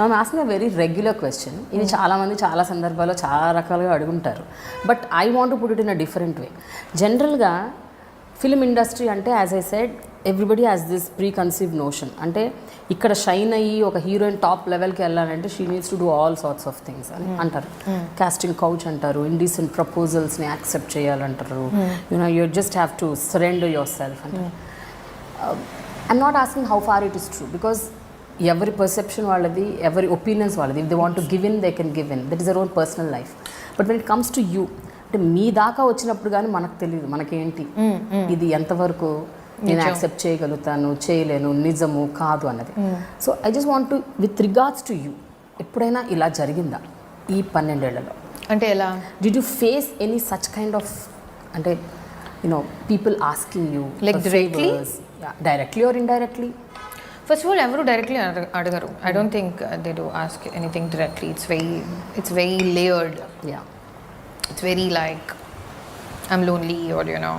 I'm asking a very regular question. ఇది చాలామంది చాలా సందర్భాల్లో చాలా రకాలుగా అడుగుంటారు. But I want to put it in a different way. జనరల్గా ఫిల్మ్ ఇండస్ట్రీ అంటే as I said everybody has this preconceived notion. అంటే ఇక్కడ షైన్ అయ్యి ఒక హీరోయిన్ టాప్ లెవెల్కి వెళ్ళాలంటే she needs to do all sorts of things అని అంటారు. కాస్టింగ్ కౌచ్ అంటారు, ఇండీసెంట్ ప్రపోజల్స్ని యాక్సెప్ట్ చేయాలంటారు, you know you just have to surrender your self అంటారు. I'm not asking how far it is true, because ఎవరి perception వాళ్ళది, ఎవరి ఒపీనియన్స్ వాళ్ళది. If they want to give in they can give in, that is their own personal life. But when it comes to you, అంటే మీ దాకా వచ్చినప్పుడు కానీ మనకు తెలియదు మనకేంటి ఇది ఎంతవరకు నేను యాక్సెప్ట్ చేయగలుగుతాను, చేయలేను, నిజము కాదు అన్నది. So I just want to, with regards to you, ఎప్పుడైనా ఇలా జరిగిందా ఈ 12 ఏళ్లలో? అంటే ఎలా? Did you face any such kind of, అంటే you know people asking you like directly or indirectly? First of all ఎవరు డైరెక్ట్లీ అడగరు. I don't think they do ask anything directly. It's very layered. Yeah, it's very like I'm lonely, or you know,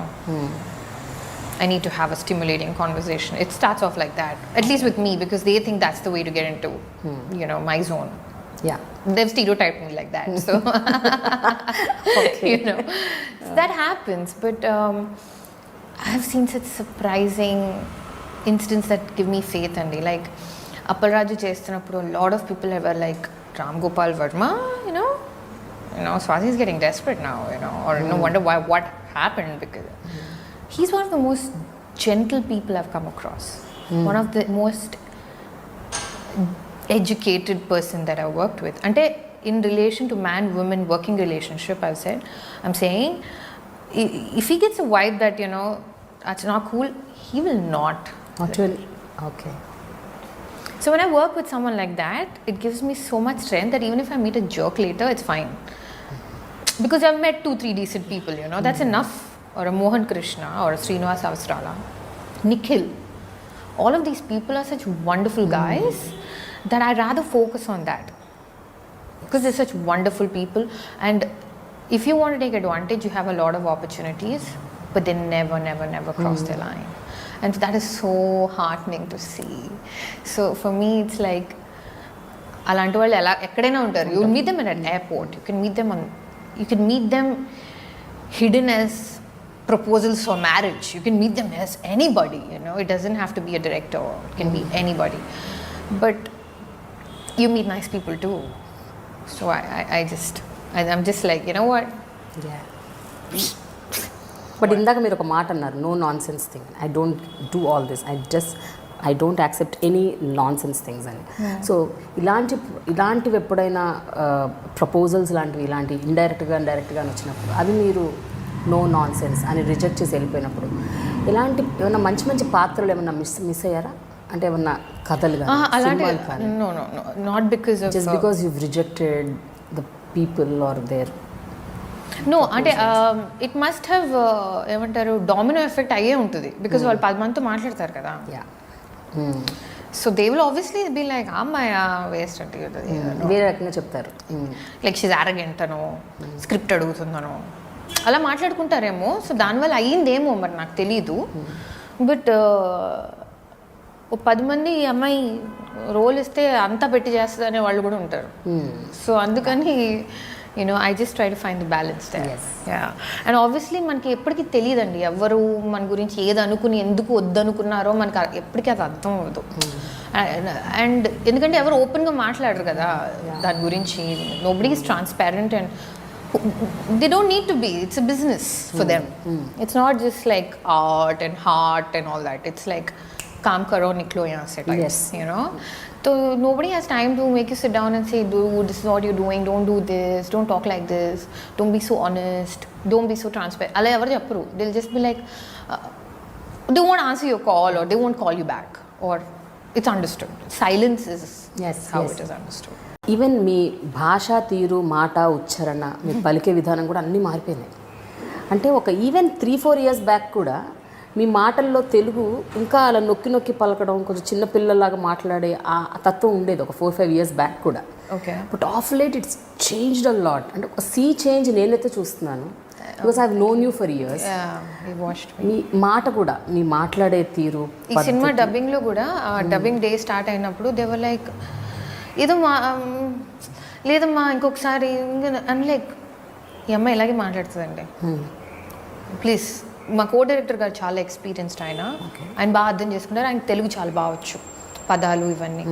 I need to have a stimulating conversation. It starts off like that, at least with me, because they think that's the way to get into you know, my zone. Yeah, they've stereotyped me like that. So okay. You know, so that happens. But I've seen such surprising incidents that give me faith. And like Appalraju chestunappudu a lot of people were like, Ram Gopal Verma, you know, Swathi is getting desperate now, you know, or no wonder why, what happened, because he's one of the most gentle people I've come across. One of the most educated person that I've worked with. Ante in relation to man-woman working relationship, I'm saying, if he gets a vibe that, you know, that's not cool, he will not. Really? Okay. So when I work with someone like that, it gives me so much strength that even if I meet a jerk later, it's fine. Because I've met 2-3 decent people, you know, that's enough. Or a Mohan Krishna, or a Srinivas Avasrala, Nikhil. All of these people are such wonderful guys that I rather focus on that. Because they're such wonderful people. And if you want to take advantage, you have a lot of opportunities, but they never cross their line. And that is so heartening to see. So for me, it's like, అలాంటి వాళ్ళు ఎలా ఎక్కడైనా ఉంటారు. You will meet them in an airport. You can meet them hidden as proposals for marriage. You can meet them as anybody, you know. It doesn't have to be a director. It can be anybody. But you meet nice people too. So I'm just like, you know what? Yeah. But ఇందాక మీరు ఒక మాట అన్నారు, no nonsense thing. I don't do all this, I don't accept any nonsense things అని. So ఇలాంటివి ఎప్పుడైనా proposals లాంటివి ఇలాంటి డైరెక్ట్గా వచ్చినప్పుడు అవి మీరు నో నాన్ సెన్స్ అని రిజెక్ట్ చేసి వెళ్ళిపోయినప్పుడు ఇలాంటి ఏమైనా మంచి పాత్రలు ఏమైనా మిస్ అయ్యారా? అంటే ఏమన్నా కథలు కానీ? No, not because of just because you've rejected the people or their no అంటే ఇట్ మస్ట్ హ్యావ్ ఏమంటారు డామినో ఎఫెక్ట్ అయ్యే ఉంటుంది. బికాజ్ వాళ్ళు 10 మందితో మాట్లాడతారు కదా. So they will obviously be like, అమ్మాయి వేస్ట్ అంటే వేరే రకంగా చెప్తారు. లైక్ షీజ్ అరగెంట్ అనో, స్క్రిప్ట్ అడుగుతుందనో అలా మాట్లాడుకుంటారేమో. సో దానివల్ల అయ్యిందేమో మరి నాకు తెలీదు. బట్ ఓ 10 మంది ఈ అమ్మాయి రోల్ ఇస్తే అంతా పెట్టి చేస్తుంది అనే వాళ్ళు కూడా ఉంటారు. సో అందుకని I just try to find the balance there. Yes. Yeah. And obviously మనకి ఎప్పటికీ తెలియదండి ఎవరు మన గురించి ఏది అనుకుని ఎందుకు వద్దనుకున్నారో మనకి ఎప్పటికీ అది అర్థం అవ్వదు. అండ్ ఎందుకంటే ఎవరు ఓపెన్గా మాట్లాడరు కదా దాని గురించి. Nobody is transparent and they don't need to be. It's a business for them. It's not just like art and heart and all that. It's like काम करो निकलो यहाँ से types. Yes. You know, so nobody has time to make you sit down and say, dude, this is what you're doing, don't do this, don't talk like this, don't be so honest, don't be so transparent. Alla ever chepparu. They'll just be like, they won't answer your call or they won't call you back, or it's understood. Silence is how it is understood. Even మీ భాషా తీరు, మాట, ఉచ్చారణ, మీ పలికే విధానం కూడా అన్నీ మారిపోయినాయి. అంటే ఒక ఈవెన్ 3-4 ఇయర్స్ బ్యాక్ కూడా మీ మాటల్లో తెలుగు ఇంకా అలా నొక్కి పలకడం, కొంచెం చిన్నపిల్లలాగా మాట్లాడే ఆ తత్వం ఉండేది ఒక 4-5 ఇయర్స్ బ్యాక్ కూడా. Okay. But of late it's changed a lot. అంటే ఒక చేంజ్ నేనైతే చూస్తున్నాను. Because I have known you for years. మీ మాట కూడా, మీ మాట్లాడే తీరు. ఈ సినిమా డబ్బింగ్లో కూడా డబ్బింగ్ డే స్టార్ట్ అయినప్పుడు దే వర్ లైక్, ఏదో లేదమ్మా ఇంకొకసారి అని లైక్ ఈ అమ్మాయి ఇలాగే మాట్లాడుతుందండి. ప్లీజ్, మా కో డైరెక్టర్ గారు చాలా ఎక్స్పీరియన్స్డ్ ఆయన బాగా అర్థం చేసుకుంటారు. ఆయన తెలుగు చాలా బాగా పదాలు ఇవన్నీ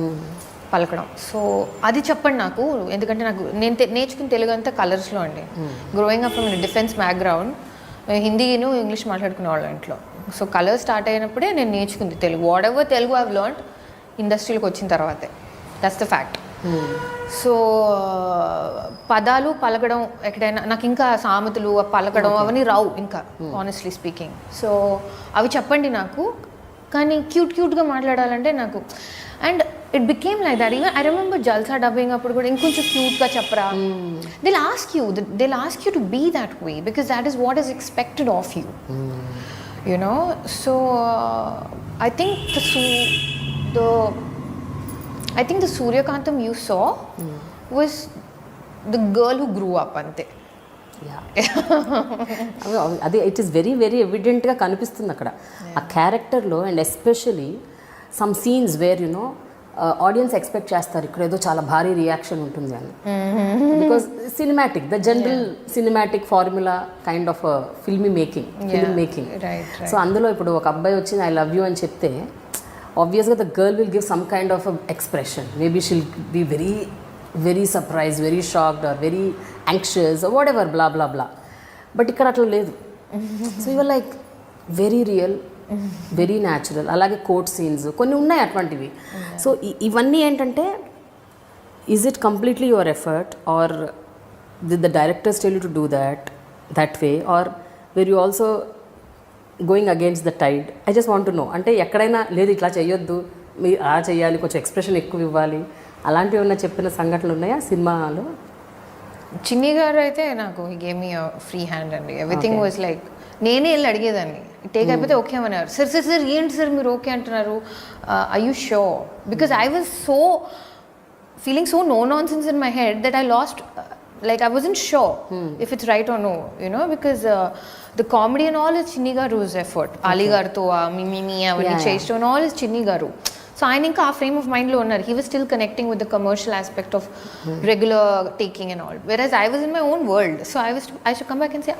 పలకడం. సో అది చెప్పండి నాకు, ఎందుకంటే నాకు నేను నేర్చుకున్న తెలుగు అంతా కలర్స్లో అండి. Growing up from defence background, హిందీను ఇంగ్లీష్ మాట్లాడుకునే వాళ్ళ ఇంట్లో. సో కలర్ స్టార్ట్ అయినప్పుడే నేను నేర్చుకుంది Telugu. Whatever Telugu I've learned ఇండస్ట్రీలోకి వచ్చిన తర్వాతే. That's the fact. సో పదాలు పలకడం ఎక్కడైనా నాకు ఇంకా సామెతలు పలకడం అవన్నీ రావు ఇంకా, ఆనెస్ట్లీ స్పీకింగ్. సో అవి చెప్పండి నాకు, కానీ క్యూట్గా మాట్లాడాలంటే నాకు. And it became like that. Even I remember Jalsa dubbing అప్పుడు కూడా ఇంకొంచెం క్యూట్గా చెప్పరా. They'll ask you to be that way because that is what is expected of you, you know. So I think the Suryakantam you saw was the girl who grew up ante. అది it is very very ఎవిడెంట్గా కనిపిస్తుంది అక్కడ ఆ క్యారెక్టర్లో. And especially some scenes where you know audience expect చేస్తారు ఇక్కడ ఏదో చాలా భారీ రియాక్షన్ ఉంటుంది అని. Because cinematic, the general cinematic formula kind of film making. So అందులో ఇప్పుడు ఒక అబ్బాయి వచ్చి ఐ లవ్ యూ అని చెప్తే obviously the girl will give some kind of a expression. Maybe she'll be very very surprised, very shocked or very anxious or whatever, blah blah blah. But ikkada atla ledu. So you were like very real, very natural. Alage court scenes konni unnai atvantivi. So ivanni entante, is it completely your effort or did the directors tell you to do that way, or were you also going against the tide? I just want to know. అంటే ఎక్కడైనా లేదు ఇట్లా చేయొద్దు, మీరు అలా చేయాలి, కొంచెం expression ఎక్కువ ఇవ్వాలి, అలాంటివి ఏమన్నా చెప్పిన సంఘటనలు ఉన్నాయా సినిమాలో? చిన్ని గారు అయితే నాకు గేమ్ మీ ఫ్రీ హ్యాండ్ అండి. ఎవ్రీథింగ్ వాజ్ లైక్, నేనే వెళ్ళి అడిగేదాన్ని, టేక్ అయిపోతే ఓకే అన్నారు. సార్ ఏంటి సార్ మీరు ఓకే అంటున్నారు, I you sure? Because I was so feeling so no nonsense in my head that I lost, like I wasn't sure if it's right or no, you know, because the comedy and all is Chinni Garu's effort. Ali Garto me avani cheysto and all is Chinni Garu. So I think a frame of mind lo unnar. He was still connecting with the commercial aspect of regular taking and all, whereas I was in my own world. So I should come back and say,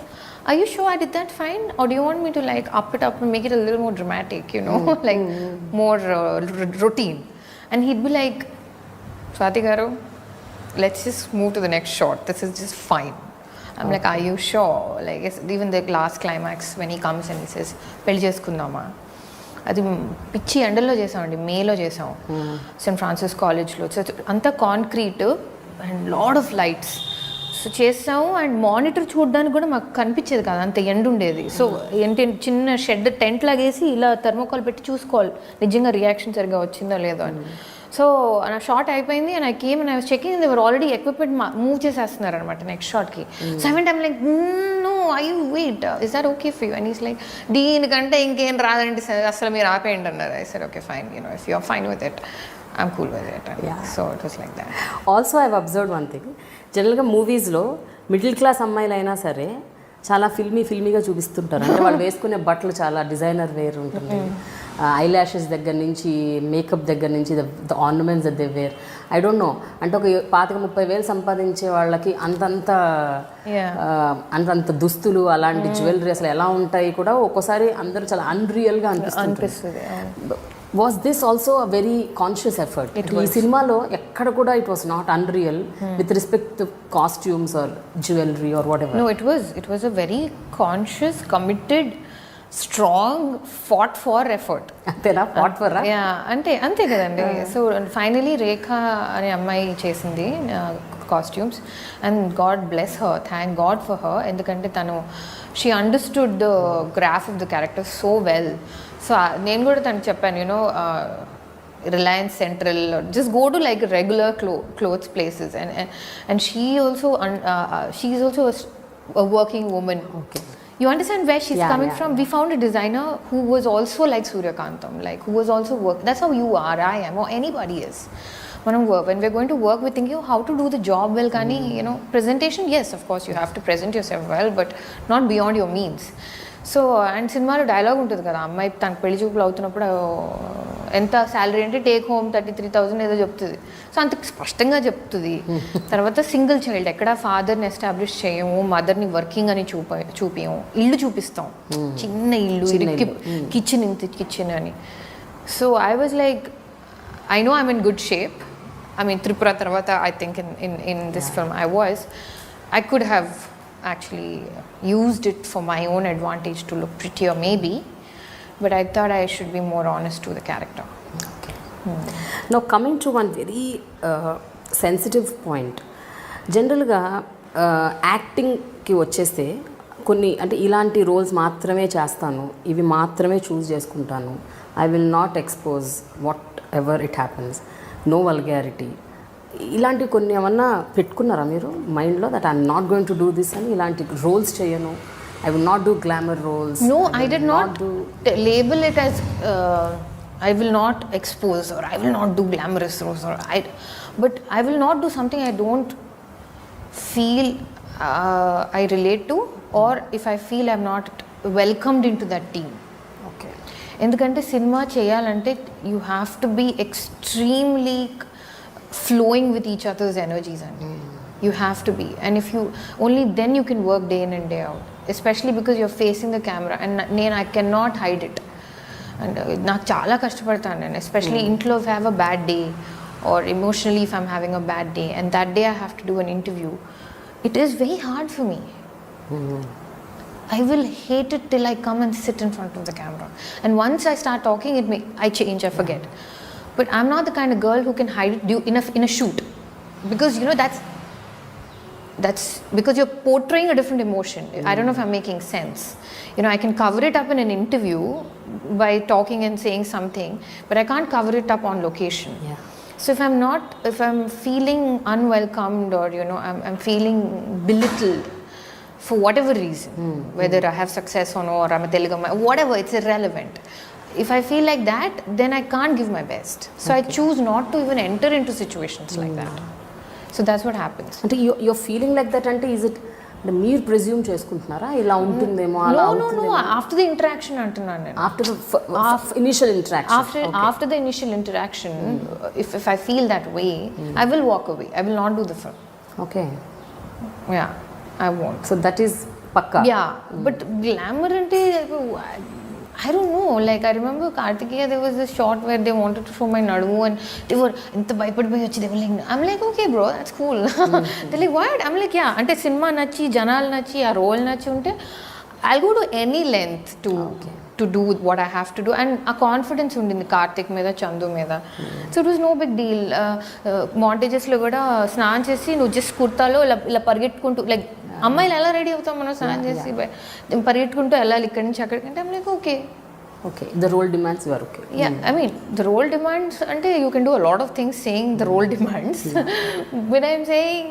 are you sure I did that fine, or do you want me to like up it up and make it a little more dramatic, you know, like more routine? And he'd be like, Swathi garu, let's just move to the next shot, this is just fine. I'm like, are you sure? Like even the last climax when he comes and he says pelli cheskundama, అది పిచ్చి ఎండల్లో చేసామండి, మేలో చేసాం Saint Francis కాలేజ్లో. So అంతా concrete and lot of lights. So చేసాము and monitor చూడడానికి కూడా మాకు కనిపించేది కాదు, అంత ఎండ ఉండేది. సో ఏంటి చిన్న షెడ్ టెంట్ లాగేసి ఇలా థర్మోకాల్ పెట్టి చూసుకోవాలి నిజంగా రియాక్షన్ సరిగ్గా వచ్చిందో లేదో అని. సో నా షార్ట్ అయిపోయింది and I came and I was checking, they were already equipment move చేసేస్తున్నారు అనమాట నెక్స్ట్ షాట్కి. So I went, I'm like no I wait, is that okay for you? And is like, దీనికంటే ఇంకేం రాదంటే అసలు మీరు ఆపేయండి అన్నారు. I said okay fine, you know, if you are fine with it I'm cool with it. So it was like that. Also I have observed one thing, జనరల్గా మూవీస్లో middle class అమ్మాయిలైనా సరే చాలా ఫిల్మీగా చూపిస్తుంటారు. అంటే వాళ్ళు వేసుకునే బట్టలు చాలా డిజైనర్ వేర్ ఉంటుంది, ఐ ల్యాషెస్ దగ్గర నుంచి మేకప్ దగ్గర నుంచి the ornaments that they were. I don't know, అంటే ఒక 25,000 సంపాదించే వాళ్ళకి అంతంత దుస్తులు అలాంటి జ్యువెలరీ అసలు ఎలా ఉంటాయి కూడా ఒక్కోసారి అందరూ చాలా అన్రియల్గా అనిపిస్తుంది. Was this also a very conscious effort? ఈ సినిమాలో ఎక్కడ కూడా it was not unreal with respect to costumes or jewellery or whatever. No, it was a very conscious, committed, strong, fought for effort. అంతేనా? fought for? అంతే కదండి. So finally రేఖ అనే అమ్మాయి చేసింది costumes and God bless her, thank God for her. ఎందుకంటే తను she understood the graph of the character so well. So నేను కూడా తనకు చెప్పాను, you know, Reliance Central, just go to like regular clothes places, and she's also a working woman. Okay. You understand where she's coming from? We found a designer who was also like Suryakantam, like who was also that's how you are, I am, or anybody is. When we're going to work, we're thinking how to do the job well. Kani, you know, presentation, yes, of course you have to present yourself well, but not beyond your means. So and సినిమాలో dialogue ఉంటుంది కదా, అమ్మాయి తనకు పెళ్లి చూపులు అవుతున్నప్పుడు ఎంత salary అంటే టేక్ హోమ్ 33,000 ఏదో చెప్తుంది. సో అంత స్పష్టంగా చెప్తుంది. తర్వాత సింగిల్ చైల్డ్, ఎక్కడ ఫాదర్ని ఎస్టాబ్లిష్ చేయము, మదర్ని వర్కింగ్ అని చూపించము, ఇల్లు చూపిస్తాం, చిన్న ఇల్లు, ఇరికి కిచెన్, ఇంత కిచెన్ అని. So I was like, I know I'm in good shape. I mean, Tripura Tarvata, I think in this film I could have actually used it for my own advantage to look prettier maybe, but I thought I should be more honest to the character. Okay. Now coming to one very sensitive point. జనరల్గా యాక్టింగ్కి వచ్చేస్తే కొన్ని అంటే ఇలాంటి roles మాత్రమే చేస్తాను, ఇవి మాత్రమే choose చేసుకుంటాను, I will not expose whatever it happens, no vulgarity, ఇలాంటి కొన్ని ఏమన్నా పెట్టుకున్నారా మీరు మైండ్లో, that I'm not going to do this అని, ఇలాంటి రోల్స్ చేయను, I will not do glamour roles? No, I did not label it as I will not expose or I will not do glamorous roles, or but I will not do something I don't feel I relate to, or if I feel I'm not welcomed into that team. Okay. ఎందుకంటే cinema చేయాలంటే you have to be extremely flowing with each others energies అండి. You have to be, and if you only then you can work day in and day out, especially because you're facing the camera. And I can not hide it. And నాకు చాలా కష్టపడతాను నేను, especially ఇంట్లో if have a bad day or emotionally if I'm having a bad day and that day I have to do an interview, it is very hard for me. I will hate it till I come and sit in front of the camera, and once I start talking I change, I forget. But I'm not the kind of girl who can hide it in a shoot, because you know that's because you're portraying a different emotion. I don't know if I'm making sense. You know, I can cover it up in an interview by talking and saying something, but I can't cover it up on location. Yeah. So if I'm feeling unwelcomed, or you know I'm feeling belittled for whatever reason, whether I have success or no, or I'm a Telugu, whatever, it's irrelevant. If I feel like that, then I can't give my best. So I choose not to even enter into situations like that. So that's what happens. అంటే you're feeling like that అంటే is it అంటే మీరు presume చేసుకుంటున్నారా ఇలా ఉంటుందేమో అలా No, after the interaction అంటున్నాను నేను. After the initial interaction. After the initial interaction, if I feel that way, I will walk away. I will not do the film. Okay. Yeah, I won't. So that is pakka. Yeah, but glamour ante I don't know. Like I remember Kartikeya, there was this shot where they wanted to show my nadu and they were enta bhayapadipoyi vachi, they were like, I'm like, okay bro, that's cool. They're like, what? I'm like, yeah, ante cinema nachi, janalu nachi, aa role nachi unte I'll go to any length to do what I have to do. And a confidence undindi Kartik meeda, Chandu meeda. So it was no big deal. Montages lo kuda snaan chesi nu just kurtalo ila పరిగెట్టుకుంటూ, like అమ్మాయిలు ఎలా ready అవుతాం మనం స్నానం చేసి పరిగెట్టుకుంటూ వెళ్ళాలి ఇక్కడి నుంచి అక్కడికంటే I'm like okay the role demands you are okay. Yeah, I mean the role demands ante you can do a lot of things saying the role demands, but I'm saying